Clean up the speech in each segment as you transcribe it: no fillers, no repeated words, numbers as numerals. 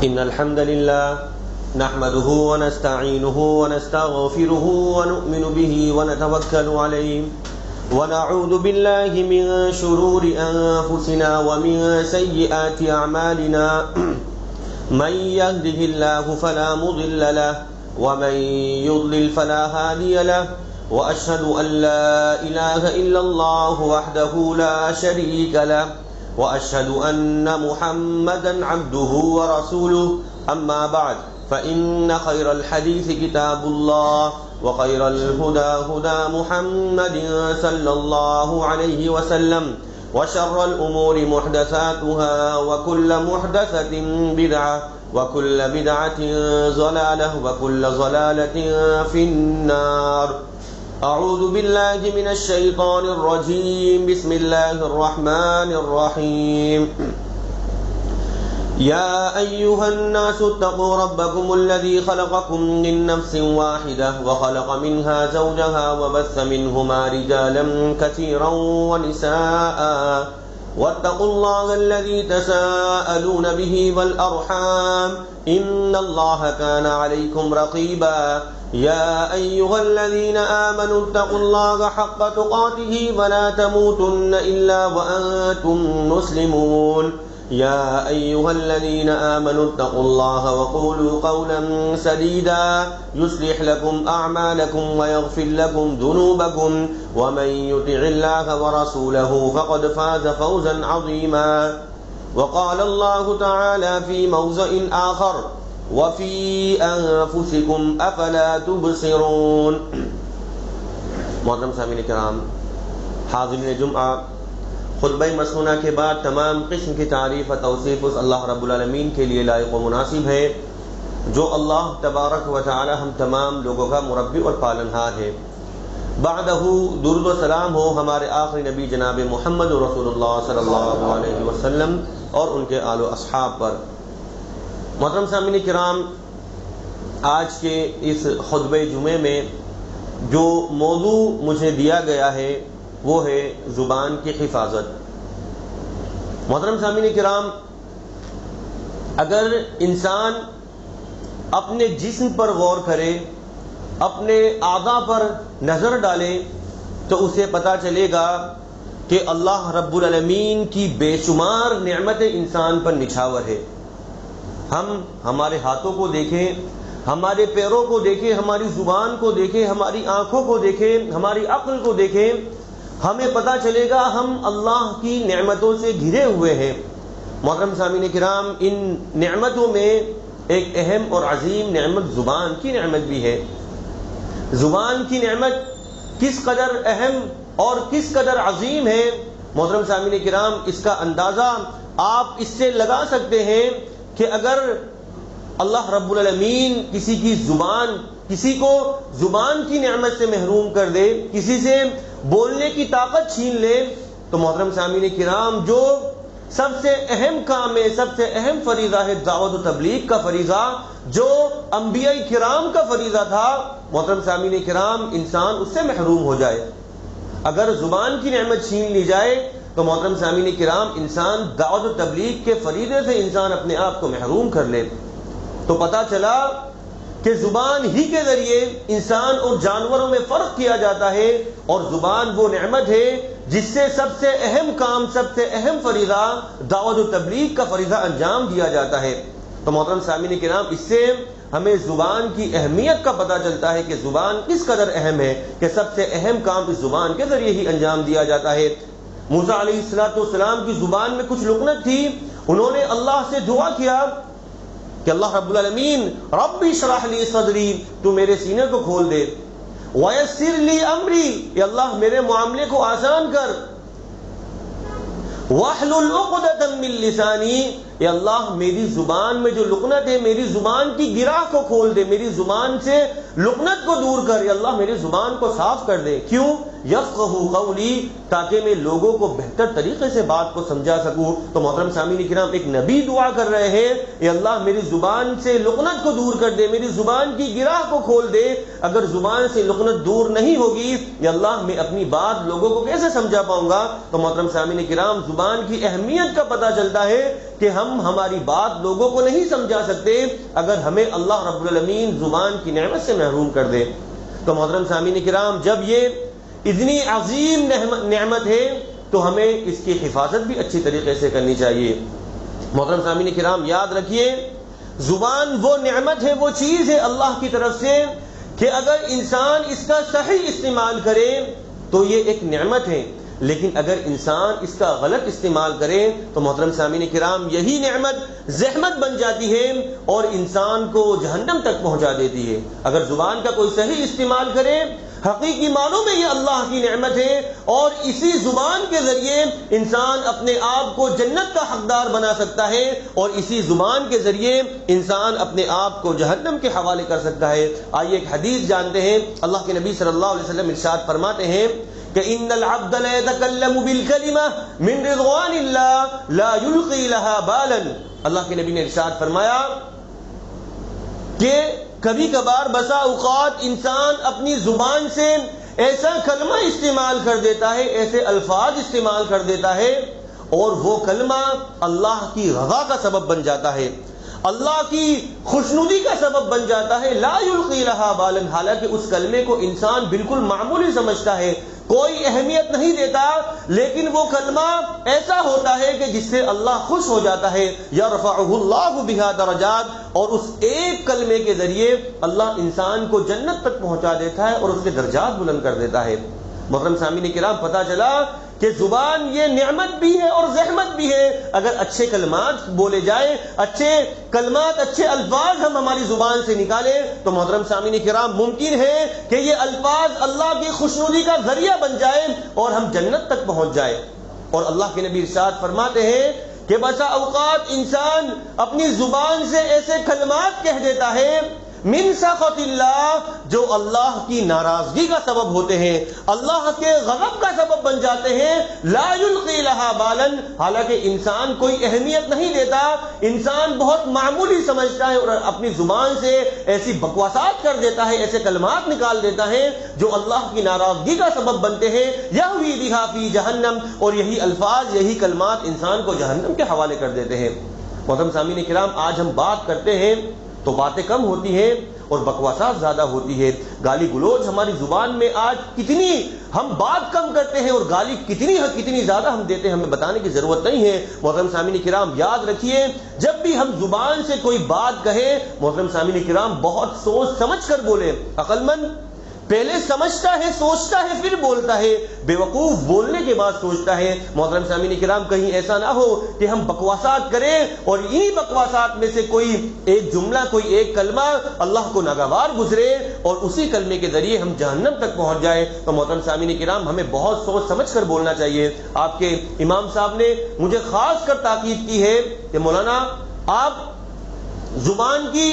إن الحمد لله نحمده ونستعينه ونستغفره ونؤمن به ونتوكل عليه ونعوذ بالله من شرور أنفسنا ومن سيئات أعمالنا من يهده الله فلا مضل له ومن يضلل فلا هادي له وأشهد أن لا إله إلا الله وحده لا شريك له وأشهد أن محمدا عبده ورسوله أما بعد فإن خير الحديث كتاب الله وخير الهدى هدى محمد صلى الله عليه وسلم وشر الأمور محدثاتها وكل محدثة بدعة وكل بدعة ضلالة وكل ضلالة في النار. أعوذ بالله من الشيطان الرجيم. بسم الله الرحمن الرحيم. يا أيها الناس اتقوا ربكم الذي خلقكم من نفس واحدة وخلق منها زوجها وبث منهما رجالا كثيرا ونساء واتقوا الله الذي تساءلون به والأرحام إن الله كان عليكم رقيبا. يا أيها الذين آمنوا اتقوا الله حق تقاته ولا تموتن إلا وأنتم مسلمون. يا أيها الذين آمنوا اتقوا الله وقولوا قولا سديدا يصلح لكم أعمالكم ويغفر لكم ذنوبكم ومن يطع الله ورسوله فقد فاز فوزا عظيما. وقال الله تعالى في موضع آخر وفي أنفسكم أفلا تبصرون. محترم سامعین کرام، حاضرین جمعہ، خطبہ مسنونہ کے بعد تمام قسم کی تعریف و توصیف اس اللہ رب العالمین کے لیے لائق و مناسب ہے جو اللہ تبارک و تعالی ہم تمام لوگوں کا مربی اور پالنہار ہے. بعدہ درود و سلام ہو ہمارے آخری نبی جناب محمد رسول اللہ صلی اللہ علیہ وسلم اور ان کے آل و اصحاب پر. محترم سامعین کرام، آج کے اس خطبہ جمعے میں جو موضوع مجھے دیا گیا ہے وہ ہے زبان کی حفاظت. محترم سامعین کرام، اگر انسان اپنے جسم پر غور کرے، اپنے اعضاء پر نظر ڈالے تو اسے پتہ چلے گا کہ اللہ رب العالمین کی بے شمار نعمتیں انسان پر نچھاور ہے. ہم ہمارے ہاتھوں کو دیکھیں، ہمارے پیروں کو دیکھیں، ہماری زبان کو دیکھیں، ہماری آنکھوں کو دیکھیں، ہماری عقل کو دیکھیں، ہمیں پتہ چلے گا ہم اللہ کی نعمتوں سے گھرے ہوئے ہیں. محترم سامعین کرام، ان نعمتوں میں ایک اہم اور عظیم نعمت زبان کی نعمت بھی ہے. زبان کی نعمت کس قدر اہم اور کس قدر عظیم ہے، محترم سامعین کرام، اس کا اندازہ آپ اس سے لگا سکتے ہیں کہ اگر اللہ رب العالمین کسی کو زبان کی نعمت سے محروم کر دے، کسی سے بولنے کی طاقت چھین لے، تو محترم سامعین کرام، جو سب سے اہم کام ہے، سب سے اہم فریضہ ہے دعوت و تبلیغ کا فریضہ، جو انبیاء کرام کا فریضہ تھا، محترم سامعین کرام، انسان اس سے محروم ہو جائے. اگر زبان کی نعمت چھین لی جائے تو محترم سامعین کرام، انسان دعوت و تبلیغ کے فریضے سے انسان اپنے آپ کو محروم کر لے. تو پتہ چلا کہ زبان ہی کے ذریعے انسان اور جانوروں میں فرق کیا جاتا ہے، اور زبان وہ نعمت ہے جس سے سب سے اہم کام، سب سے اہم فریضہ دعوت و تبلیغ کا فریضہ انجام دیا جاتا ہے. تو محترم سامعین کرام، اس سے ہمیں زبان کی اہمیت کا پتہ چلتا ہے کہ زبان کس قدر اہم ہے کہ سب سے اہم کام اس زبان کے ذریعے ہی انجام دیا جاتا ہے. موسیٰ علیہ السلام کی زبان میں کچھ لکنت تھی. انہوں نے اللہ سے دعا کیا کہ اللہ رب العالمین، رب اشرح لی صدری، تو میرے سینے کو کھول دے، ویسر لی امری، یا اللہ میرے معاملے کو آسان کر، واحلل عقدۃ من لسانی، یا اللہ میری زبان میں جو لکنت ہے، میری زبان کی گرہ کو کھول دے، میری زبان سے لکنت کو دور کر، یا اللہ میری زبان کو صاف کر دے. کیوں؟ یفقہوا قولی، تاکہ میں لوگوں کو بہتر طریقے سے بات کو سمجھا سکوں. تو محترم سامعین کرام، ایک نبی دعا کر رہے ہیں، اے اللہ میری زبان سے لکنت کو دور کر دے، میری زبان کی گرہ کو کھول دے. اگر زبان سے لکنت دور نہیں ہوگی، یا اللہ میں اپنی بات لوگوں کو کیسے سمجھا پاؤں گا؟ تو محترم سامعین کرام، زبان کی اہمیت کا پتہ چلتا ہے کہ ہم ہماری بات لوگوں کو نہیں سمجھا سکتے اگر ہمیں اللہ رب العالمین زبان کی نعمت سے محروم کر دے۔ تو محترم سامعین کرام، جب یہ اتنی عظیم نعمت ہے تو ہمیں اس کی حفاظت بھی اچھی طریقے سے کرنی چاہیے۔ محترم سامعین کرام، یاد رکھیے زبان وہ نعمت ہے، وہ چیز ہے اللہ کی طرف سے کہ اگر انسان اس کا صحیح استعمال کرے تو یہ ایک نعمت ہے، لیکن اگر انسان اس کا غلط استعمال کرے تو محترم سامعین کرام یہی نعمت زحمت بن جاتی ہے اور انسان کو جہنم تک پہنچا دیتی ہے۔ اگر زبان کا کوئی صحیح استعمال کرے، حقیقی معنوں میں یہ اللہ کی نعمت ہے اور اسی زبان کے ذریعے انسان اپنے آپ کو جنت کا حقدار بنا سکتا ہے اور اسی زبان کے ذریعے انسان اپنے آپ کو جہنم کے حوالے کر سکتا ہے۔ آئیے ایک حدیث جانتے ہیں۔ اللہ کے نبی صلی اللہ علیہ وسلم ارشاد فرماتے ہیں کہ ان العبد لا يتكلم بالكلمة من رضوان الله لا يلقي لها بالا۔ اللہ کے نبی نے ارشاد فرمایا کہ کبھی کبھار بسا اوقات انسان اپنی زبان سے ایسا کلمہ استعمال کر دیتا ہے، ایسے الفاظ استعمال کر دیتا ہے اور وہ کلمہ اللہ کی رضا کا سبب بن جاتا ہے، اللہ کی خوشنودی کا سبب بن جاتا ہے۔ لا یلقی لہا بالا، حالانکہ اس کلمے کو انسان بالکل معمولی سمجھتا ہے، کوئی اہمیت نہیں دیتا، لیکن وہ کلمہ ایسا ہوتا ہے کہ جس سے اللہ خوش ہو جاتا ہے۔ یرفعہ اللہ بہا درجات، اور اس ایک کلمے کے ذریعے اللہ انسان کو جنت تک پہنچا دیتا ہے اور اس کے درجات بلند کر دیتا ہے۔ محترم سامعین کرام، پتہ چلا کہ زبان یہ نعمت بھی ہے اور زحمت بھی ہے۔ اگر اچھے کلمات بولے جائیں، اچھے کلمات، اچھے الفاظ ہم ہماری زبان سے نکالیں تو محترم سامعین کرام ممکن ہے کہ یہ الفاظ اللہ کی خوشنودی کا ذریعہ بن جائے اور ہم جنت تک پہنچ جائے۔ اور اللہ کے نبی ارشاد فرماتے ہیں کہ بسا اوقات انسان اپنی زبان سے ایسے کلمات کہہ دیتا ہے من سخط اللہ، جو اللہ کی ناراضگی کا سبب ہوتے ہیں، اللہ کے غضب کا سبب بن جاتے ہیں۔ لا یلقی لہا بالا، حالانکہ انسان کوئی اہمیت نہیں دیتا، انسان بہت معمولی سمجھتا ہے اور اپنی زبان سے ایسی بکواسات کر دیتا ہے، ایسے کلمات نکال دیتا ہے جو اللہ کی ناراضگی کا سبب بنتے ہیں۔ یہوی بہا فی جہنم، اور یہی الفاظ، یہی کلمات انسان کو جہنم کے حوالے کر دیتے ہیں۔ محترم سامعین کرام، آج ہم بات کرتے ہیں تو باتیں کم ہوتی ہیں اور بکواسات زیادہ ہوتی ہے۔ گالی گلوچ ہماری زبان میں آج کتنی، ہم بات کم کرتے ہیں اور گالی کتنی زیادہ ہم دیتے ہیں، ہمیں بتانے کی ضرورت نہیں ہے۔ محترم سامعین کرام، یاد رکھیے جب بھی ہم زبان سے کوئی بات کہیں، محترم سامعین کرام بہت سوچ سمجھ کر بولیں۔ عقل مند پہلے سمجھتا ہے، سوچتا ہے، پھر بولتا ہے، بے وقوف بولنے کے بعد سوچتا ہے۔ محترم سامعین کرام، کہیں ایسا نہ ہو کہ ہم بکواسات کریں اور انہی بکواسات میں سے کوئی ایک جملہ، کوئی ایک کلمہ اللہ کو ناگوار گزرے اور اسی کلمے کے ذریعے ہم جہنم تک پہنچ جائے۔ تو محترم سامعین کرام، ہمیں بہت سوچ سمجھ کر بولنا چاہیے۔ آپ کے امام صاحب نے مجھے خاص کر تاکید کی ہے کہ مولانا آپ زبان کی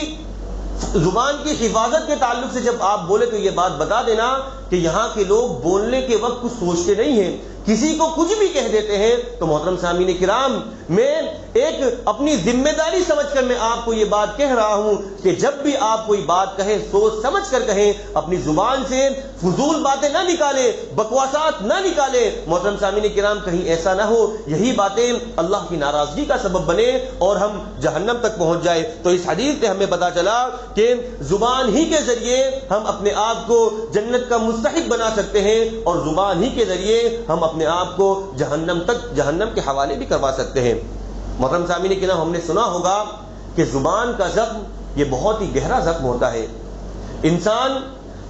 حفاظت کے تعلق سے جب آپ بولے تو یہ بات بتا دینا کہ یہاں کے لوگ بولنے کے وقت کچھ سوچتے نہیں ہیں، کسی کو کچھ بھی کہہ دیتے ہیں۔ تو محترم سامعین کرام، میں ایک اپنی ذمہ داری سمجھ کر میں آپ کو یہ بات کہہ رہا ہوں کہ جب بھی آپ کوئی بات کہیں سوچ سمجھ کر کہیں، اپنی زبان سے فضول باتیں نہ نکالیں، بکواسات نہ نکالیں۔ محترم سامعین کرام، کہیں ایسا نہ ہو یہی باتیں اللہ کی ناراضگی کا سبب بنے اور ہم جہنم تک پہنچ جائے۔ تو اس حدیث سے ہمیں پتہ چلا کہ زبان ہی کے ذریعے ہم اپنے آپ کو جنت کا مستحق بنا سکتے ہیں اور زبان ہی کے ذریعے ہم اپنے آپ کو جہنم کے حوالے بھی کروا سکتے ہیں۔ محترم سامعین کرام، ہم نے سنا ہوگا کہ زبان کا زخم یہ بہت ہی گہرا زخم ہوتا ہے۔ انسان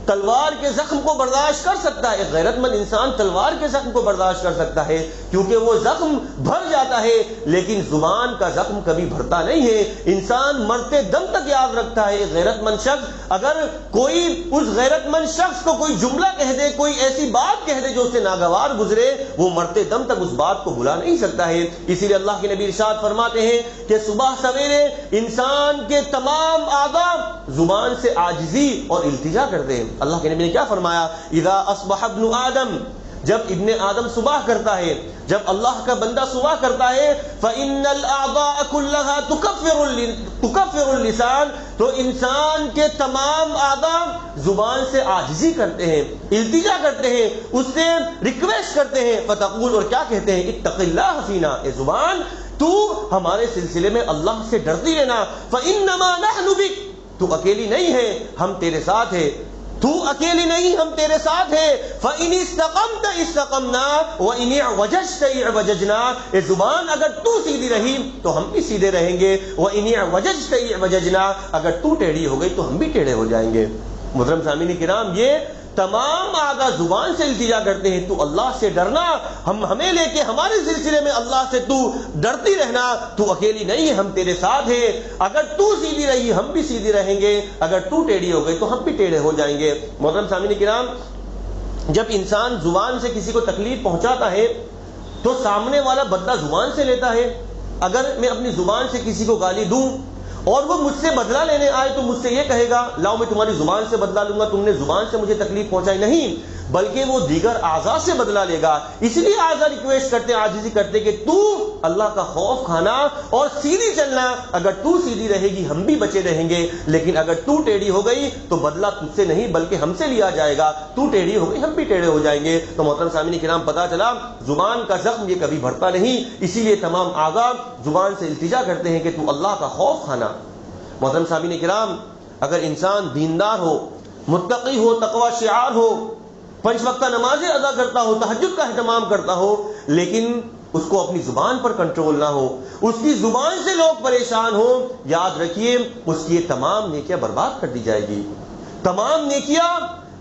تلوار کے زخم کو برداشت کر سکتا ہے، ایک غیرت مند انسان تلوار کے زخم کو برداشت کر سکتا ہے کیونکہ وہ زخم بھر جاتا ہے، لیکن زبان کا زخم کبھی بھرتا نہیں ہے، انسان مرتے دم تک یاد رکھتا ہے۔ ایک غیرت مند شخص اگر کوئی اس غیرت مند شخص کو کوئی جملہ کہہ دے، کوئی ایسی بات کہہ دے جو اسے ناگوار گزرے، وہ مرتے دم تک اس بات کو بھلا نہیں سکتا ہے۔ اسی لیے اللہ کے نبی ارشاد فرماتے ہیں کہ صبح سویرے انسان کے تمام اعضاء زبان سے عاجزی اور التجا کرتے ہیں۔ اللہ کے نبی نے کیا فرمایا؟ اذا اصبح ابن آدم، جب ابن آدم صبح کرتا ہے، جب اللہ کا بندہ صبح کرتا ہے، فإن الأعضاء كلها تكفر اللسان، تو انسان کے تمام اعضاء زبان سے عاجزی کرتے ہیں، التجا کرتے ہیں، اس سے ریکویسٹ کرتے ہیں، فتقول، اور کیا کہتے ہیں؟ اتق اللہ فینا، اے زبان تو ہمارے سلسلے میں اللہ سے ڈرتی رہنا. فإنما نحن بک، تو اکیلی نہیں ہے، ہم تیرے ساتھ ہیں. تو اکیلی نہیں، ہم تیرے ساتھ ہیں. فإن استقمت استقمنا وإن اعوججت اعوججنا. اے زبان اگر تو سیدھی رہی تو ہم بھی سیدھے رہیں گے. وإن اعوججت اعوججنا، اگر تو ٹیڑھی ہو گئی تو ہم بھی ٹیڑھے ہو جائیں گے. محترم سامعین کرام، یہ تمام آگاہ زبان سے التجا کرتے ہیں تو اللہ سے ڈرنا، ہمیں لے کے ہمارے سلسلے میں اللہ سے تو ڈرتی رہنا. تو اکیلی نہیں ہے، ہم تیرے ساتھ ہیں. اگر تو سیدھی رہی ہم بھی سیدھی رہیں گے، اگر تو ٹیڑھی ہو گئی تو ہم بھی ٹیڑھے ہو جائیں گے. محترم سامعین کرام، جب انسان زبان سے کسی کو تکلیف پہنچاتا ہے تو سامنے والا بدلہ زبان سے لیتا ہے. اگر میں اپنی زبان سے کسی کو گالی دوں اور وہ مجھ سے بدلہ لینے آئے تو مجھ سے یہ کہے گا لاؤ میں تمہاری زبان سے بدلہ لوں گا، تم نے زبان سے مجھے تکلیف پہنچائی. نہیں، بلکہ وہ دیگر اعضاء سے بدلہ لے گا. اس لیے اعضاء ریکویسٹ کرتے، عاجزی کرتے کہ تو اللہ کا خوف کھانا اور سیدھی چلنا. اگر تو سیدھی رہے گی ہم بھی بچے رہیں گے، لیکن اگر تو ٹیڑھی ہو گئی تو بدلہ تجھ سے نہیں بلکہ ہم سے لیا جائے گا. تو ٹیڑھی ہو گئی ہم بھی ٹیڑھے ہو جائیں گے. تو محترم سامعین کرام، پتہ چلا زبان کا زخم یہ کبھی بھرتا نہیں. اسی لیے تمام اعضاء زبان سے التجا کرتے ہیں کہ تو اللہ کا خوف کھانا. محترم سامعین کرام، اگر انسان دیندار ہو، متقی ہو، تقوی شعار ہو، 5 وقتہ نمازیں ادا کرتا ہو، تہجد کا اہتمام کرتا ہو، لیکن اس کو اپنی زبان پر کنٹرول نہ ہو، اس کی زبان سے لوگ پریشان ہو، یاد رکھیے اس کی یہ تمام نیکیاں برباد کر دی جائے گی. تمام نیکیاں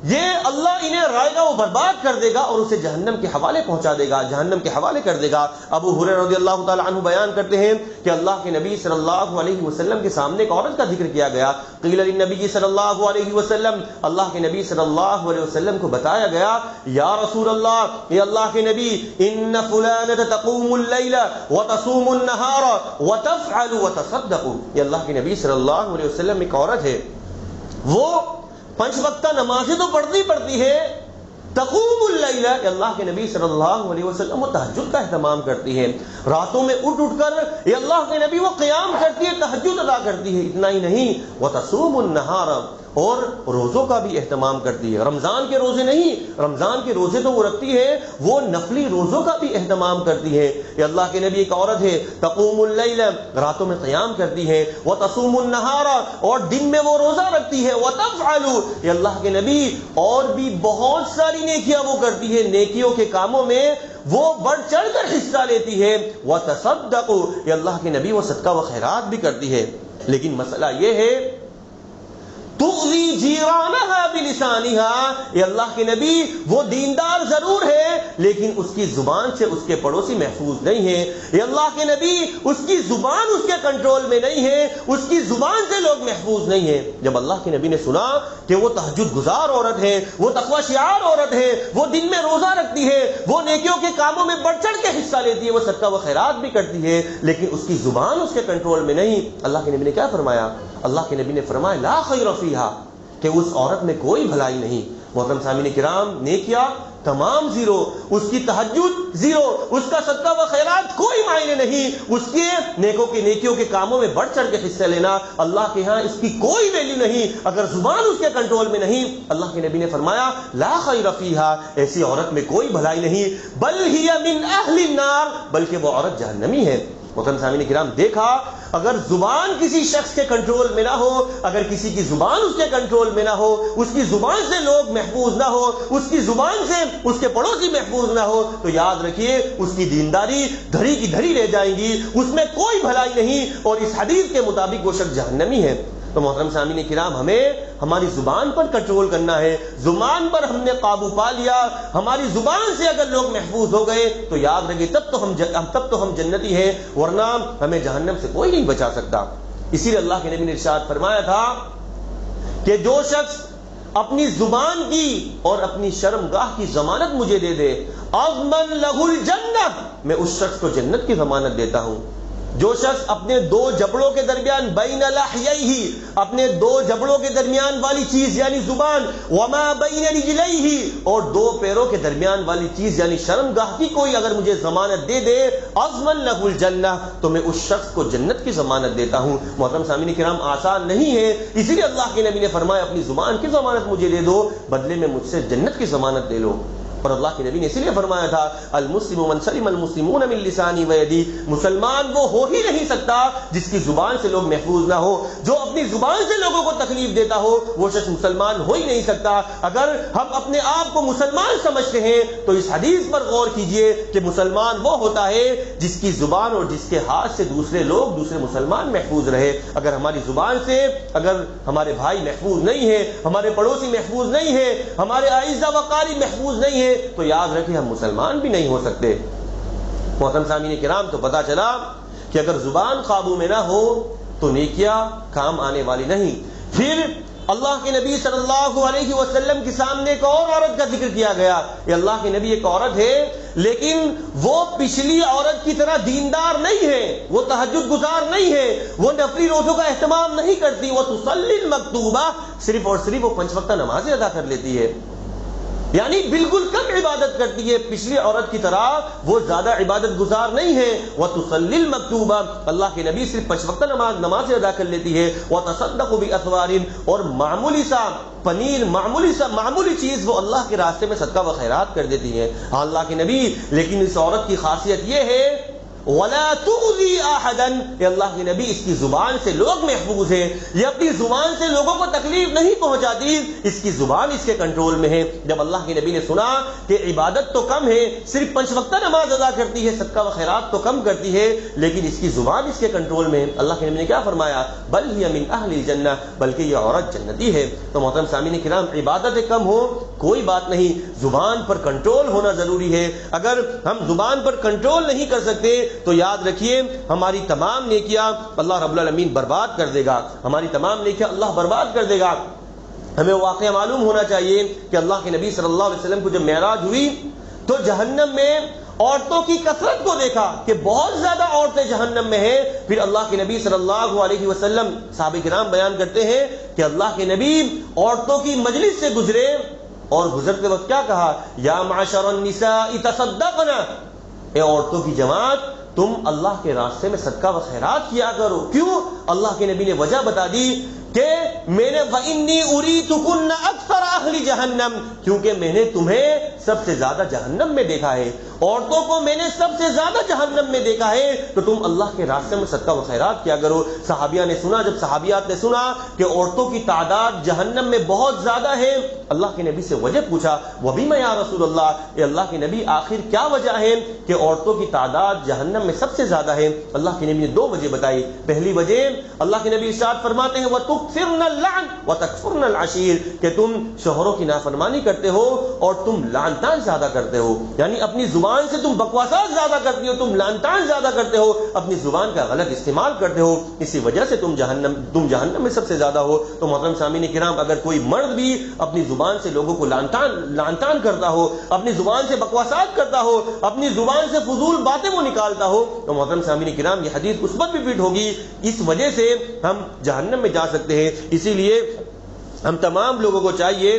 یہ اللہ انہیں رائے گا، وہ برباد کر دے گا اور اسے جہنم کے حوالے پہنچا دے گا، جہنم کے حوالے کر دے گا. ابو ہریرہ رضی اللہ تعالی عنہ بیان کرتے ہیں کہ اللہ کے نبی صلی اللہ علیہ وسلم کے سامنے ایک عورت کا ذکر کیا گیا. قیل للنبی صلی اللہ علیہ وسلم، اللہ کے نبی صلی اللہ علیہ وسلم کو بتایا گیا یا رسول اللہ، یہ اللہ کے نبی، ان فلانۃ تقوم اللیل وتصوم النہار وتفعل وتصدق. یہ اللہ کے نبی صلی اللہ علیہ وسلم ایک عورت ہے، وہ 5 وقتہ نمازیں تو پڑھتی ہے، تقوم اللیل، اللہ کے نبی صلی اللہ علیہ وسلم وہ تہجد کا اہتمام کرتی ہے. راتوں میں اٹھ کر یہ اللہ کے نبی وہ قیام کرتی ہے، تہجد ادا کرتی ہے. اتنا ہی نہیں، وتصوم النہار، اور روزوں کا بھی اہتمام کرتی ہے. رمضان کے روزے نہیں، رمضان کے روزے تو وہ رکھتی ہے، وہ نفلی روزوں کا بھی اہتمام کرتی ہے. یہ اللہ کے نبی ایک عورت ہے، تقوم اللیل، راتوں میں قیام کرتی ہے، وتصوم النہار، اور دن میں وہ روزہ رکھتی ہے، وتفعل، یہ اللہ کے نبی اور بھی بہت ساری نیکیاں وہ کرتی ہے، نیکیوں کے کاموں میں وہ بڑھ چڑھ کر حصہ لیتی ہے. وتصدق، یہ اللہ کے نبی وہ صدقہ و خیرات بھی کرتی ہے. لیکن مسئلہ یہ ہے تؤذی جیرانہا بلسانہا، یہ اللہ کے نبی وہ دیندار ضرور ہے لیکن اس کی زبان سے اس کے پڑوسی محفوظ نہیں ہے. یہ اللہ کے نبی اس کی زبان اس کے کنٹرول میں نہیں ہے، اس کی زبان سے لوگ محفوظ نہیں ہیں. جب اللہ کے نبی نے سنا کہ وہ تہجد گزار عورت ہے، وہ تقوی شعار عورت ہے، وہ دن میں روزہ رکھتی ہے، وہ نیکیوں کے کاموں میں بڑھ چڑھ کے حصہ لیتی ہے، وہ صدقہ و خیرات بھی کرتی ہے، لیکن اس کی زبان اس کے کنٹرول میں نہیں، اللہ کے نبی نے کیا فرمایا؟ اللہ کے نبی نے فرمایا لا خیر فیہا، کہ اس عورت میں کوئی بھلائی نہیں. محترم سامعین کرام، نیکیاں تمام زیرو، اس کی تہجد زیرو، اس کا صدقہ و خیرات کوئی معنی نہیں، اس کے نیکیوں کے کاموں میں بڑھ چڑھ کے حصہ لینا اللہ کے ہاں اس کی کوئی ویلیو نہیں. اگر زبان اس کے کنٹرول میں نہیں، اللہ کے نبی نے فرمایا لا خیر فیہا، ایسی عورت میں کوئی بھلائی نہیں، بل ہی من اہل النار، بلکہ وہ عورت جہنمی ہے. محترم سامعین کرام، دیکھا اگر زبان کسی شخص کے کنٹرول میں نہ ہو، اگر کسی کی زبان اس کے کنٹرول میں نہ ہو، اس کی زبان سے لوگ محفوظ نہ ہو، اس کی زبان سے اس کے پڑوسی محفوظ نہ ہو، تو یاد رکھیے اس کی دینداری دھری کی دھری رہ جائیں گی، اس میں کوئی بھلائی نہیں، اور اس حدیث کے مطابق وہ شخص جہنمی ہے. تو محترم سامعین کرام، ہمیں ہماری زبان پر کنٹرول کرنا ہے. زبان پر ہم نے قابو پا لیا، ہماری زبان سے اگر لوگ محفوظ ہو گئے تو یاد رکھیے تب تو ہم جنتی ہیں، ورنہ ہمیں جہنم سے کوئی نہیں بچا سکتا. اسی لیے اللہ کے نبی نے ارشاد فرمایا تھا کہ جو شخص اپنی زبان کی اور اپنی شرمگاہ کی ضمانت مجھے دے دے، اضمن لہ الجنہ، میں اس شخص کو جنت کی ضمانت دیتا ہوں. جو شخص اپنے 2 جبڑوں کے درمیان بین لحییہ، اپنے 2 جبڑوں کے درمیان والی چیز یعنی زبان، وما بین رجلیہ، اور 2 پیروں کے درمیان والی چیز یعنی شرمگاہ کی کوئی اگر مجھے ضمانت دے دے، اضمن لہ الجنہ، تو میں اس شخص کو جنت کی ضمانت دیتا ہوں. محترم سامعین کرام، آسان نہیں ہے، اسی لیے اللہ کے نبی نے فرمایا اپنی زبان کی ضمانت مجھے دے دو، بدلے میں مجھ سے جنت کی ضمانت لے لو. اور اللہ کے نبی نے اس لیے فرمایا تھا المسلم من سلم المسلمون من لسانی و یدی، مسلمان وہ ہو ہی نہیں سکتا جس کی زبان سے لوگ محفوظ نہ ہو، جو اپنی زبان سے لوگوں کو تکلیف دیتا ہو وہ شخص مسلمان ہو ہی نہیں سکتا۔ اگر ہم اپنے آپ کو مسلمان سمجھتے ہیں تو اس حدیث پر غور کیجئے کہ مسلمان وہ ہوتا ہے جس کی زبان اور جس کے ہاتھ سے دوسرے لوگ، دوسرے مسلمان محفوظ رہے۔ اگر ہماری زبان سے اگر ہمارے بھائی محفوظ نہیں ہے، ہمارے پڑوسی محفوظ نہیں ہے، ہمارے اعزاء و قاری محفوظ نہیں ہے، تو یاد رکھیں ہم مسلمان بھی نہیں ہو سکتے۔ محترم سامعین کرام، تو پتہ چلا کہ اگر زبان قابو میں نہ ہو تو نیکیاں کام آنے والی نہیں۔ پھر اللہ کے نبی صلی اللہ علیہ وسلم کے سامنے ایک اور عورت کا ذکر کیا گیا۔ یہ اللہ کے نبی ایک عورت ہے لیکن وہ پچھلی عورت کی طرح دیندار نہیں ہے، وہ تہجد گزار نہیں ہے، وہ نفلی روزوں کا اہتمام نہیں کرتی، وہ تصلی المکتوبہ، صرف اور صرف وہ 5 وقتہ نمازیں ادا کر لیتی ہے، یعنی بالکل کم عبادت کرتی ہے، پچھلی عورت کی طرح وہ زیادہ عبادت گزار نہیں ہے۔ وَتُصَلِّ الْمَكْتُوبَةَ، اللہ کے نبی صرف 5 وقتہ نماز ادا کر لیتی ہے۔ وَتَصَدَّقُ بِأَثْوَارٍ، اور معمولی سا پنیر، معمولی چیز وہ اللہ کے راستے میں صدقہ و خیرات کر دیتی ہے۔ ہاں اللہ کے نبی، لیکن اس عورت کی خاصیت یہ ہے وَلَا تُؤْذِي أَحَدًا، کہ اللہ کے نبی اس کی زبان سے لوگ محفوظ ہیں، یہ اپنی زبان سے لوگوں کو تکلیف نہیں پہنچاتی، اس کی زبان اس کے کنٹرول میں ہے۔ جب اللہ کے نبی نے سنا کہ عبادت تو کم ہے، صرف 5 وقتہ نماز ادا کرتی ہے، صدقہ و خیرات تو کم کرتی ہے، لیکن اس کی زبان اس کے کنٹرول میں ہے، اللہ کے نبی نے کیا فرمایا؟ بل ہی من اہل الجنہ، بلکہ یہ عورت جنتی ہے۔ تو محترم سامعین کرام، عبادتیں کم ہو کوئی بات نہیں، زبان پر کنٹرول ہونا ضروری ہے۔ اگر ہم زبان پر کنٹرول نہیں کر سکتے تو یاد رکھیے ہماری تمام نیکیاں اللہ رب العالمین برباد کر دے گا، ہماری تمام نیکیاں اللہ برباد کر دے گا۔ ہمیں واقعہ معلوم ہونا چاہیے کہ اللہ کے نبی صلی اللہ علیہ وسلم کو جب معراج ہوئی تو جہنم میں عورتوں کی کثرت کو دیکھا کہ بہت زیادہ عورتیں جہنم میں ہیں۔ پھر اللہ کے نبی صلی اللہ علیہ وسلم، صحابہ کرام بیان کرتے ہیں کہ اللہ کے نبی عورتوں کی مجلس سے گزرے اور گزرتے وقت کیا کہا؟ یا معشر النساء تصدقنا، اے عورتوں کی جماعت تم اللہ کے راستے میں صدقہ و خیرات کیا کرو۔ کیوں؟ اللہ کے نبی نے وجہ بتا دی کہ میں نے وَإِنِّي أُرِيتُكُنَّ أَكْثَرَ أَهْلِ جَهَنَّمَ، کیونکہ میں نے تمہیں سب سے زیادہ جہنم میں دیکھا ہے، عورتوں کو میں نے سب سے زیادہ جہنم میں دیکھا ہے، تو تم اللہ کے راستے میں صدقہ و خیرات کیا کرو۔ صحابیہ نے سنا، جب صحابیات نے سنا کہ عورتوں کی تعداد جہنم میں بہت زیادہ ہے، اللہ کے نبی سے وجہ پوچھا، وَبِمَ يَا رسول اللہ، اے اللہ کے نبی آخر کیا وجہ ہے کہ عورتوں کی تعداد جہنم میں سب سے زیادہ ہے؟ اللہ کے نبی نے 2 وجہ بتائی۔ پہلی وجہ اللہ کے نبی ارشاد فرماتے ہیں وَتُكْثِرْنَ اللَّعْنَ وَتَكْفُرْنَ الْعَشِيرَ، کہ تم شوہروں کی نافرمانی کرتے ہو اور تم لعن طعن زیادہ کرتے ہو، یعنی اپنی زبان سے تم بکواسات زیادہ کرتی ہو، تم لعن طعن زیادہ کرتے ہو، اپنی زبان کا غلط استعمال کرتے ہو، اسی وجہ سے تم جہنم میں سب سے زیادہ ہو۔ تو محترم سامعین کرام، اگر کوئی مرد بھی اپنی زبان سے لوگوں کو لعن طعن کرتا ہو، اپنی زبان سے بکواسات کرتا ہو، اپنی زبان سے فضول باتیں وہ نکالتا ہو، تو محترم سامعین کرام یہ حدیث اس پر بھی فٹ ہوگی، اس وجہ سے ہم جہنم میں جا سکتے ہیں۔ اسی لیے ہم تمام لوگوں کو چاہیے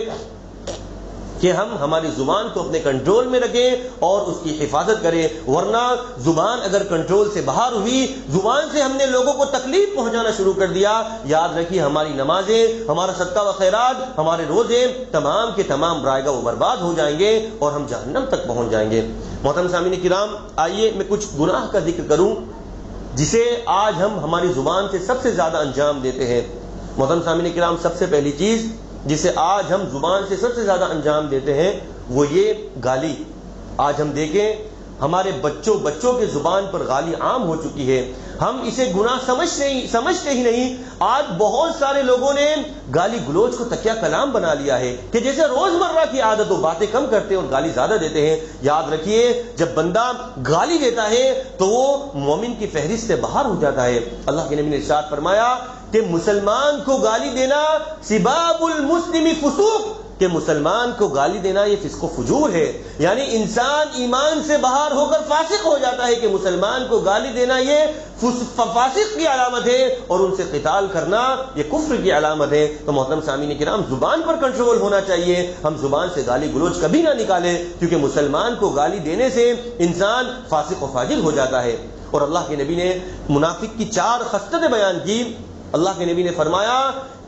کہ ہم ہماری زبان کو اپنے کنٹرول میں رکھیں اور اس کی حفاظت کریں، ورنہ زبان اگر کنٹرول سے باہر ہوئی، زبان سے ہم نے لوگوں کو تکلیف پہنچانا شروع کر دیا، یاد رکھیے ہماری نمازیں، ہمارا صدقہ و خیرات، ہمارے روزے تمام کے تمام رائے گا وہ برباد ہو جائیں گے اور ہم جہنم تک پہنچ جائیں گے۔ محترم سامعین کرام، آئیے میں کچھ گناہ کا ذکر کروں جسے آج ہم ہماری زبان سے سب سے زیادہ انجام دیتے ہیں۔ محترم سامعین کرام، سب سے پہلی چیز جسے آج ہم زبان سے سب سے زیادہ انجام دیتے ہیں وہ یہ گالی۔ آج ہم دیکھیں ہمارے بچوں کے زبان پر گالی عام ہو چکی ہے، ہم اسے گناہ سمجھتے ہی نہیں۔ آج بہت سارے لوگوں نے گالی گلوچ کو تکیہ کلام بنا لیا ہے کہ جیسے روزمرہ کی عادت ہو، باتیں کم کرتے اور گالی زیادہ دیتے ہیں۔ یاد رکھیے جب بندہ گالی دیتا ہے تو وہ مومن کی فہرست سے باہر ہو جاتا ہے۔ اللہ کے نبی نے ارشاد فرمایا کہ مسلمان کو گالی دینا سباب المسلم فسوق، کہ مسلمان کو گالی دینا یہ فسق و فجور ہے، یعنی انسان ایمان سے باہر ہو کر فاسق ہو جاتا ہے کہ مسلمان کو گالی دینا یہ فاسق کی علامت ہے اور ان سے قتال کرنا یہ کفر کی علامت ہے۔ تو محترم سامعین کرام، زبان پر کنٹرول ہونا چاہیے، ہم زبان سے گالی گلوچ کبھی نہ نکالیں، کیونکہ مسلمان کو گالی دینے سے انسان فاسق و فاجر ہو جاتا ہے۔ اور اللہ کے نبی نے منافق کی 4 خصلتیں بیان کی۔ اللہ کے نبی نے فرمایا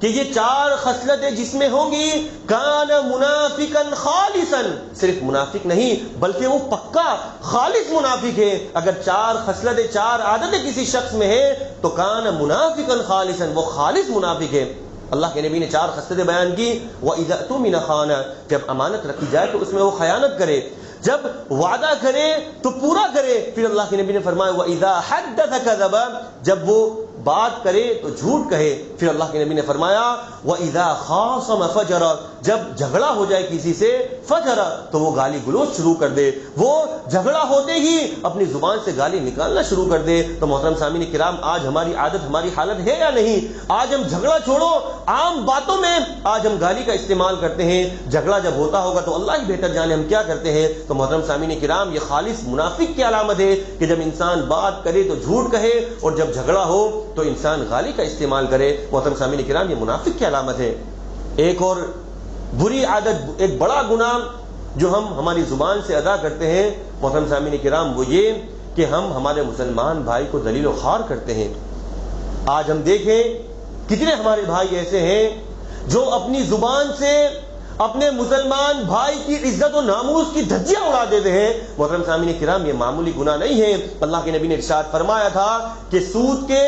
کہ یہ 4 خصلتیں جس میں ہوں گی کان منافقا خالصا، صرف منافق نہیں بلکہ وہ پکا خالص منافق ہے۔ اگر 4 خصلتیں 4 عادتیں کسی شخص میں ہے تو کان منافقا خالصا، وہ خالص منافق ہے۔ اللہ کے نبی نے 4 خصلتیں بیان کی۔ وَإِذَا اؤْتُمِنَ خَانَ، جب امانت رکھی جائے تو اس میں وہ خیانت کرے، جب وعدہ کرے تو پورا کرے۔ پھر اللہ کے نبی نے فرمایا وَإِذَا حَدَّثَ كَذَبَ، جب وہ بات کرے تو جھوٹ کہے۔ پھر اللہ کے نبی نے فرمایا وَإِذَا خَاصَمَ فَجَرَ، جب جھگڑا ہو جائے کسی سے فجر، تو وہ گالی گلوچ شروع کر دے، وہ جھگڑا ہوتے ہی اپنی زبان سے گالی نکالنا شروع کر دے۔ تو محترم سامعین کرام، آج ہماری عادت، ہماری حالت ہے یا نہیں؟ آج ہم جھگڑا چھوڑو، عام باتوں میں آج ہم گالی کا استعمال کرتے ہیں، جھگڑا جب ہوتا ہوگا تو اللہ ہی بہتر جانے ہم کیا کرتے ہیں۔ تو محترم سامعین کرام، یہ خالص منافق کی علامت ہے کہ جب انسان بات کرے تو جھوٹ کہے، اور جب جھگڑا ہو تو انسان گالی کا استعمال کرے۔ محترم سامعین کرام، یہ منافق کی علامت ہے۔ ایک اور بری عادت، ایک بڑا گناہ جو ہم ہماری زبان سے ادا کرتے ہیں محترم سامعین کرام، وہ یہ کہ ہم ہمارے مسلمان بھائی کو ذلیل و خوار کرتے ہیں۔ آج ہم دیکھیں کتنے ہمارے بھائی ایسے ہیں جو اپنی زبان سے اپنے مسلمان بھائی کی عزت و ناموس کی دھجیاں اڑا دیتے ہیں۔ محترم سامعین کرام، یہ معمولی گناہ نہیں ہے۔ اللہ کے نبی نے ارشاد فرمایا تھا کہ سود کے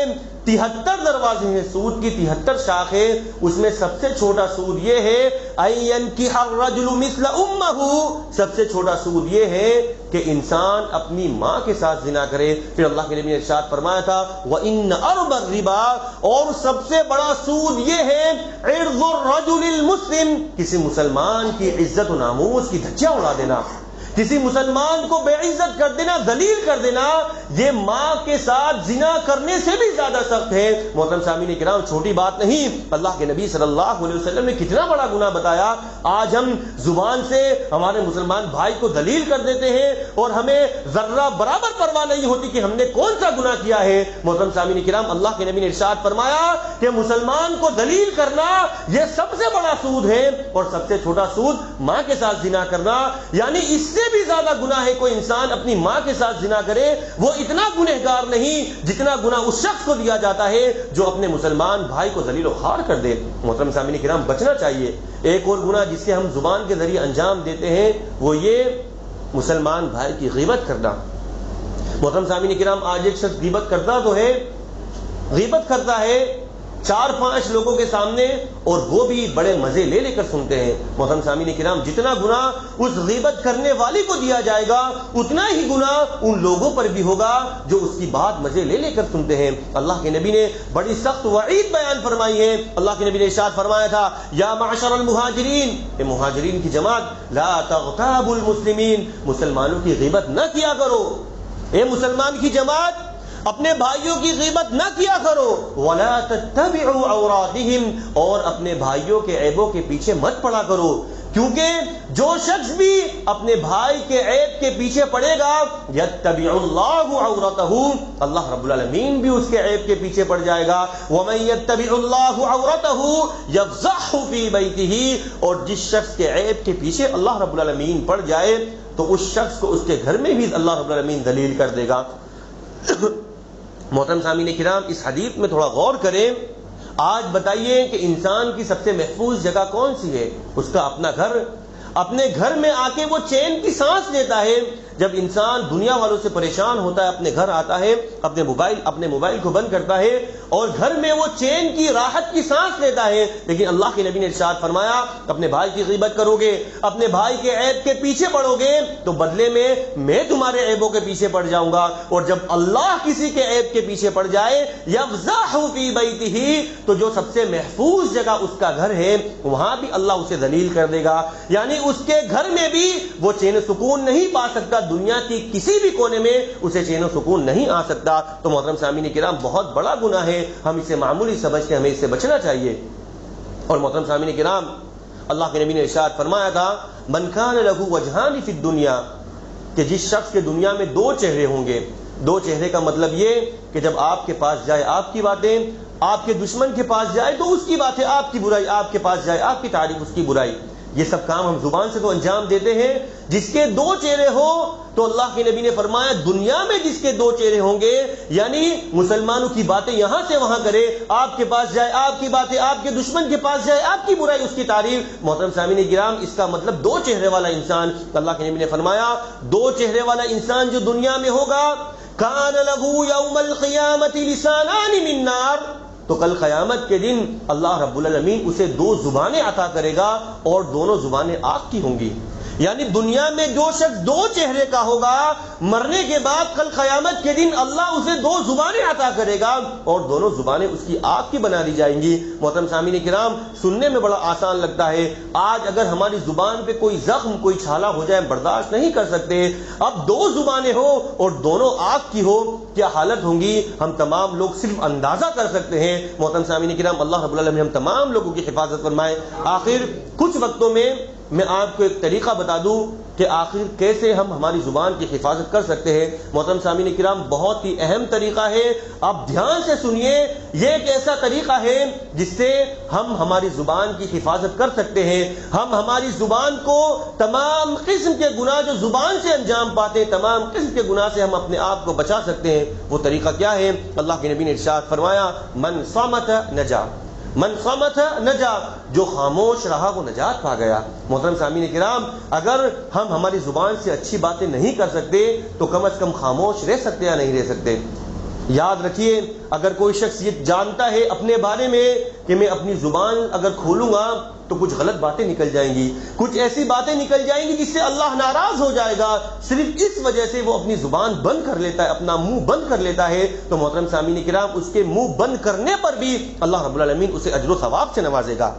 73 دروازے ہیں، سود کی 73 شاخیں، اس میں سب سے چھوٹا سود یہ ہے ان ينكح الرجل مثل امه، سب سے چھوٹا سود یہ ہے کہ انسان اپنی ماں کے ساتھ زنا کرے۔ پھر اللہ کے نبی نے ارشاد فرمایا تھا وان ارب الربا، اور سب سے بڑا سود یہ ہے عرض الرجل المسلم، کسی مسلمان کی عزت و ناموس کی دھجیاں اڑا دینا، کسی مسلمان کو بے عزت کر دینا، ذلیل کر دینا، یہ ماں کے ساتھ زنا کرنے سے بھی زیادہ سخت ہے۔ محترم سامعین کرام، چھوٹی بات نہیں، اللہ کے نبی صلی اللہ علیہ وسلم نے کتنا بڑا گناہ بتایا۔ آج ہم زبان سے ہمارے مسلمان بھائی کو ذلیل کر دیتے ہیں اور ہمیں ذرہ برابر پرواہ نہیں ہوتی کہ ہم نے کون سا گناہ کیا ہے۔ محترم سامعین کرام، اللہ کے نبی نے ارشاد فرمایا کہ مسلمان کو ذلیل کرنا یہ سب سے بڑا سود ہے، اور سب سے چھوٹا سود ماں کے ساتھ زنا کرنا، یعنی اس سے بھی زیادہ گناہ ہے کوئی انسان اپنی ماں کے ساتھ زنا کرے، وہ اتنا گنہگار نہیں جتنا گناہ اس شخص کو دیا جاتا ہے جو اپنے مسلمان بھائی کو ذلیل و خوار کر دے۔ محترم سامعین کرام، بچنا چاہیے۔ ایک اور گناہ جس سے ہم زبان کے ذریعے انجام دیتے ہیں وہ یہ مسلمان بھائی کی غیبت کرنا۔ محترم سامعین کرام، آج ایک شخص غیبت کرتا تو ہے، غیبت کرتا ہے 4-5 لوگوں کے سامنے، اور وہ بھی بڑے مزے لے لے کر سنتے ہیں۔ محترم سامعین کرام، جتنا گناہ اس غیبت کرنے والی کو دیا جائے گا اتنا ہی گناہ ان لوگوں پر بھی ہوگا جو اس کی بات مزے لے لے کر سنتے ہیں۔ اللہ کے نبی نے بڑی سخت وعید بیان فرمائی ہے۔ اللہ کے نبی نے ارشاد فرمایا تھا یا معشر المہاجرین، اے مہاجرین کی جماعت، لا تغتابوا المسلمین، مسلمانوں کی غیبت نہ کیا کرو۔ اے مسلمان کی جماعت، اپنے بھائیوں کی غیبت نہ کیا کرو۔ وَلَا تَتَّبِعُوا عَوْرَاتِهِمْ، اور اپنے بھائیوں کے عیبوں کے پیچھے مت پڑا کرو، کیونکہ جو شخص بھی اپنے بھائی کے عیب کے پیچھے پڑے گا یتبع اللہ عورتہ، اللہ رب العالمین بھی اس کے عیب کے پیچھے پڑ جائے گا۔ ومن یتبع اللہ عورتہ یفضحہ فی بیتہ، اور جس شخص کے عیب کے پیچھے اللہ رب العالمین پڑ جائے تو اس شخص کو اس کے گھر میں بھی اللہ رب العالمین ذلیل کر دے گا۔ محترم سامعین کرام، اس حدیث میں تھوڑا غور کریں۔ آج بتائیے کہ انسان کی سب سے محفوظ جگہ کون سی ہے؟ اس کا اپنا گھر۔ اپنے گھر میں آ کے وہ چین کی سانس لیتا ہے۔ جب انسان دنیا والوں سے پریشان ہوتا ہے، اپنے گھر آتا ہے، اپنے موبائل کو بند کرتا ہے اور گھر میں وہ چین کی راحت کی سانس لیتا ہے۔ لیکن اللہ کے نبی نے ارشاد فرمایا اپنے بھائی کی غیبت کرو گے، اپنے بھائی کے عیب کے پیچھے پڑو گے تو بدلے میں تمہارے عیبوں کے پیچھے پڑ جاؤں گا، اور جب اللہ کسی کے عیب کے پیچھے پڑ جائے یفضح فی بیتہ، تو جو سب سے محفوظ جگہ اس کا گھر ہے وہاں بھی اللہ اسے ذلیل کر دے گا۔ یعنی اس کے گھر میں بھی وہ چین و سکون نہیں پا سکتا، دنیا کی کسی بھی کونے میں اسے چین و سکون نہیں آ سکتا۔ تو محترم سامعین کرام، بہت بڑا گناہ ہے، ہم اسے معمولی سمجھتے ہیں، ہمیں اس سے بچنا چاہیے۔ اور محترم سامعین کرام، اللہ کے نبی نے ارشاد فرمایا تھا من کان لہ وجہان فی الدنیا، کہ جس شخص کے دنیا میں 2 چہرے ہوں گے۔ 2 چہرے کا مطلب یہ کہ جب آپ کے پاس جائے آپ کی باتیں، آپ کے دشمن کے پاس جائے تو اس کی باتیں، آپ کی برائی آپ کے پاس جائے آپ کی تعریف اس کی برائی۔ یہ سب کام ہم زبان سے تو انجام دیتے ہیں. جس کے دو چہرے ہو تو اللہ کے نبی نے فرمایا دنیا میں جس کے دو چہرے ہوں گے، یعنی مسلمانوں کی باتیں یہاں سے وہاں کرے، آپ کے پاس جائے آپ کی باتیں آپ کے دشمن کے پاس جائے، آپ کی برائی اس کی تعریف. محترم سامعین کرام، اس کا مطلب دو چہرے والا انسان. اللہ کے نبی نے فرمایا دو چہرے والا انسان جو دنیا میں ہوگا، کان لہ یوم القیامۃ لسانان من نار، تو کل قیامت کے دن اللہ رب العالمین اسے دو زبانیں عطا کرے گا اور دونوں زبانیں آگ کی ہوں گی. یعنی دنیا میں جو شخص دو چہرے کا ہوگا، مرنے کے بعد کل قیامت کے دن اللہ اسے دو زبانیں عطا کرے گا اور دونوں زبانیں اس کی آگ کی بنا دی جائیں گی. محترم سامعین کرام، سننے میں بڑا آسان لگتا ہے. آج اگر ہماری زبان پہ کوئی زخم کوئی چھالا ہو جائے برداشت نہیں کر سکتے، اب دو زبانیں ہو اور دونوں آگ کی ہو، کیا حالت ہوں گی ہم تمام لوگ صرف اندازہ کر سکتے ہیں. محترم سامعین کرام، اللہ رب العالمین ہم تمام لوگوں کی حفاظت فرمائے. آخر کچھ وقتوں میں آپ کو ایک طریقہ بتا دوں کہ آخر کیسے ہم ہماری زبان کی حفاظت کر سکتے ہیں. محترم سامعین کرام، بہت ہی اہم طریقہ ہے، آپ دھیان سے سنیے. یہ ایک ایسا طریقہ ہے جس سے ہم ہماری زبان کی حفاظت کر سکتے ہیں. ہم ہماری زبان کو تمام قسم کے گناہ جو زبان سے انجام پاتے ہیں، تمام قسم کے گناہ سے ہم اپنے آپ کو بچا سکتے ہیں. وہ طریقہ کیا ہے؟ اللہ کے نبی نے ارشاد فرمایا من صمت نجا، من صمت نجا، جو خاموش رہا وہ نجات پا گیا. محترم سامعین کرام، اگر ہم ہماری زبان سے اچھی باتیں نہیں کر سکتے تو کم از کم خاموش رہ سکتے یا نہیں رہ سکتے. یاد رکھیے، اگر کوئی شخص یہ جانتا ہے اپنے بارے میں کہ میں اپنی زبان اگر کھولوں گا تو کچھ غلط باتیں نکل جائیں گی، کچھ ایسی باتیں نکل جائیں گی جس سے اللہ ناراض ہو جائے گا، صرف اس وجہ سے وہ اپنی زبان بند کر لیتا ہے، اپنا منہ بند کر لیتا ہے، تو محترم سامعین کرام اس کے منہ بند کرنے پر بھی اللہ رب العالمین اسے اجر و ثواب سے نوازے گا.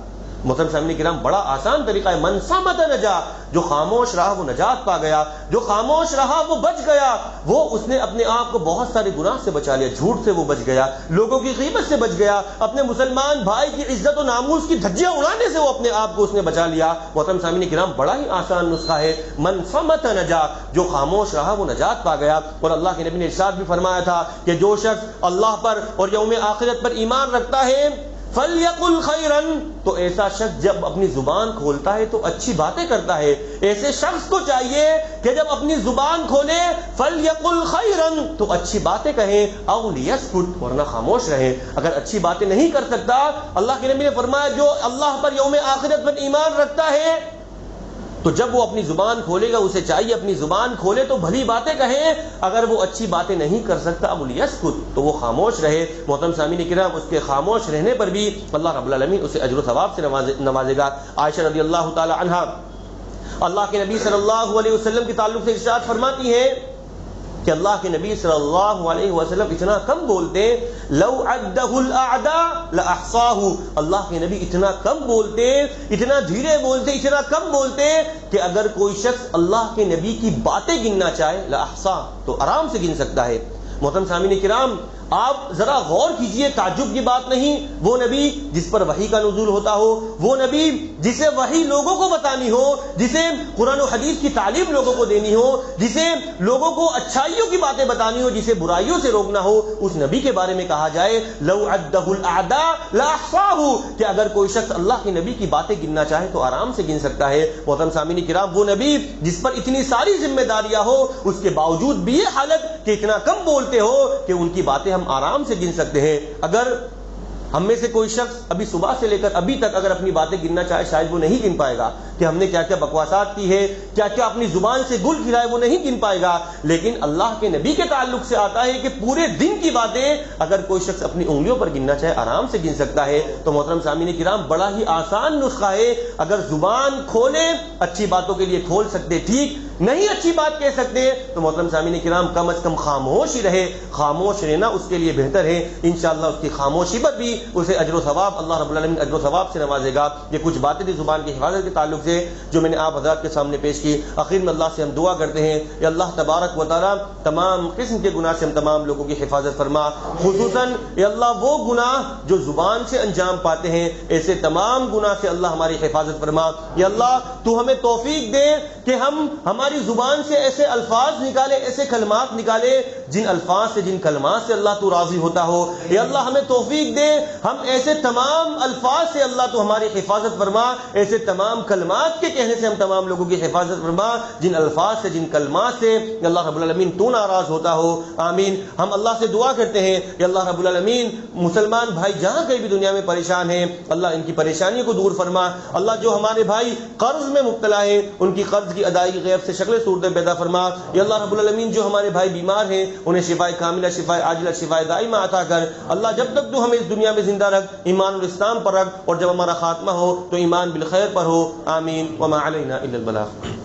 محترم سامعین کرام، بڑا آسان طریقہ ہے. من صمت نجا، جو خاموش رہا وہ نجات پا گیا، جو خاموش رہا وہ بچ گیا. وہ اس نے اپنے آپ کو بہت سارے گناہ سے بچا لیا، جھوٹ سے وہ بچ گیا، لوگوں کی غیبت سے بچ گیا، اپنے مسلمان بھائی کی عزت و ناموس کی دھجیاں اڑانے سے وہ اپنے آپ کو اس نے بچا لیا. محترم سامعین کرام، بڑا ہی آسان نسخہ ہے. من صمت نجا، جو خاموش رہا وہ نجات پا گیا. اور اللہ کے نبی نے ارشاد بھی فرمایا تھا کہ جو شخص اللہ پر اور یوم آخرت پر ایمان رکھتا ہے فَلْيَقُلْ خَيْرًا، تو ایسا شخص جب اپنی زبان کھولتا ہے تو اچھی باتیں کرتا ہے. ایسے شخص کو چاہیے کہ جب اپنی زبان کھولے فَلْيَقُلْ خَيْرًا، تو اچھی باتیں کہیں، اَوْ لِيَسْكُتْ، ورنہ خاموش رہے. اگر اچھی باتیں نہیں کر سکتا، اللہ کے نبی نے فرمایا جو اللہ پر یوم آخرت پر ایمان رکھتا ہے تو جب وہ اپنی زبان کھولے گا اسے چاہیے اپنی زبان کھولے تو بھلی باتیں کہیں. اگر وہ اچھی باتیں نہیں کر سکتا اب لیسکت، تو وہ خاموش رہے. محترم سامعین کرام، اس کے خاموش رہنے پر بھی اللہ رب العالمین اسے اجر و ثواب سے نوازے گا. عائشہ رضی اللہ تعالی عنہا اللہ کے نبی صلی اللہ علیہ وسلم کے تعلق سے ارشاد فرماتی ہیں کہ اللہ کے نبی صلی اللہ علیہ وسلم اتنا کم بولتے، لو عدہ الاعداء لاحصاہ، اللہ کے نبی اتنا کم بولتے، اتنا دھیرے بولتے، اتنا کم بولتے کہ اگر کوئی شخص اللہ کے نبی کی باتیں گننا چاہے لاحصاہ، تو آرام سے گن سکتا ہے. محترم سامعین کرام، آپ ذرا غور کیجئے، تعجب کی بات نہیں، وہ نبی جس پر وحی کا نزول ہوتا ہو، وہ نبی جسے وحی لوگوں کو بتانی ہو، جسے قرآن و حدیث کی تعلیم لوگوں کو دینی ہو، جسے لوگوں کو اچھائیوں کی باتیں بتانی ہو، جسے برائیوں سے روکنا ہو، اس نبی کے بارے میں کہا جائے لو عدہ الاعداء لاحصاہ، کہ اگر کوئی شخص اللہ کے نبی کی باتیں گننا چاہے تو آرام سے گن سکتا ہے. محترم سامعین کرام، وہ نبی جس پر اتنی ساری ذمہ داریاں ہو، اس کے باوجود بھی یہ حالت کہ اتنا کم بولتے ہو کہ ان کی باتیں ہم آرام سے گن سکتے ہیں. اگر ہم میں سے کوئی شخص ابھی صبح سے لے کر ابھی تک اگر اپنی باتیں گننا چاہے شاید وہ نہیں گن پائے گا کہ ہم نے کیا کیا بکواسات کی ہے، کیا کیا اپنی زبان سے گل کھلائے، وہ نہیں گن پائے گا. لیکن اللہ کے نبی کے تعلق سے آتا ہے کہ پورے دن کی باتیں اگر کوئی شخص اپنی انگلیوں پر گننا چاہے آرام سے گن سکتا ہے. تو محترم سامعین کرام، بڑا ہی آسان نسخہ ہے. اگر زبان کھولے اچھی باتوں کے لیے کھول سکتے، ٹھیک نہیں اچھی بات کہہ سکتے تو محترم سامعین کرام کم از کم خاموش ہی رہے. خاموش رہنا اس کے لیے بہتر ہے. انشاءاللہ اس کی خاموشی پر بھی اسے اجر و ثواب اللہ رب العالمین اجر و ثواب سے نوازے گا. یہ کچھ باتیں تھی زبان کی حفاظت کے تعلق سے جو میں نے آپ حضرات کے سامنے پیش کی. آخر میں اللہ سے ہم دعا کرتے ہیں یا اللہ تبارک و تعالی تمام قسم کے گناہ سے ہم تمام لوگوں کی حفاظت فرما. خصوصاً یا اللہ وہ گناہ جو زبان سے انجام پاتے ہیں، ایسے تمام گناہ سے اللہ ہماری حفاظت فرما. یا اللہ تو ہمیں توفیق دے کہ ہم ہماری ہماری زبان سے ایسے الفاظ نکالے، ایسے کلمات نکالے جن الفاظ سے، جن کلمات سے اللہ تو راضی ہوتا ہو۔ یا اللہ ہمیں توفیق دے، ہم ایسے تمام الفاظ سے اللہ تو ہماری حفاظت فرما، ایسے تمام کلمات کے کہنے سے ہم تمام لوگوں کی حفاظت فرما جن الفاظ سے، جن کلمات سے یا اللہ رب العالمین تو ناراض ہوتا ہو۔ آمین۔ ہم اللہ سے دعا کرتے ہیں یا اللہ رب العالمین مسلمان بھائی جہاں کہیں بھی دنیا میں پریشان ہیں، اللہ ان کی پریشانی کو دور فرما۔ اللہ جو ہمارے بھائی قرض میں مبتلا ہیں، ان کی قرض کی ادائیگی غیب سے شکل صورتیں پیدا فرما۔ یا اللہ رب العالمین جو ہمارے بھائی بیمار ہیں، انہیں شفائے کاملہ، شفائے عاجلہ، شفائے دائمہ عطا کر۔ اللہ جب تک تو ہمیں اس دنیا میں زندہ رکھ، ایمان اور اسلام پر رکھ، اور جب ہمارا خاتمہ ہو تو ایمان بالخیر پر ہو۔ آمین۔ وما علینا الا البلاغ۔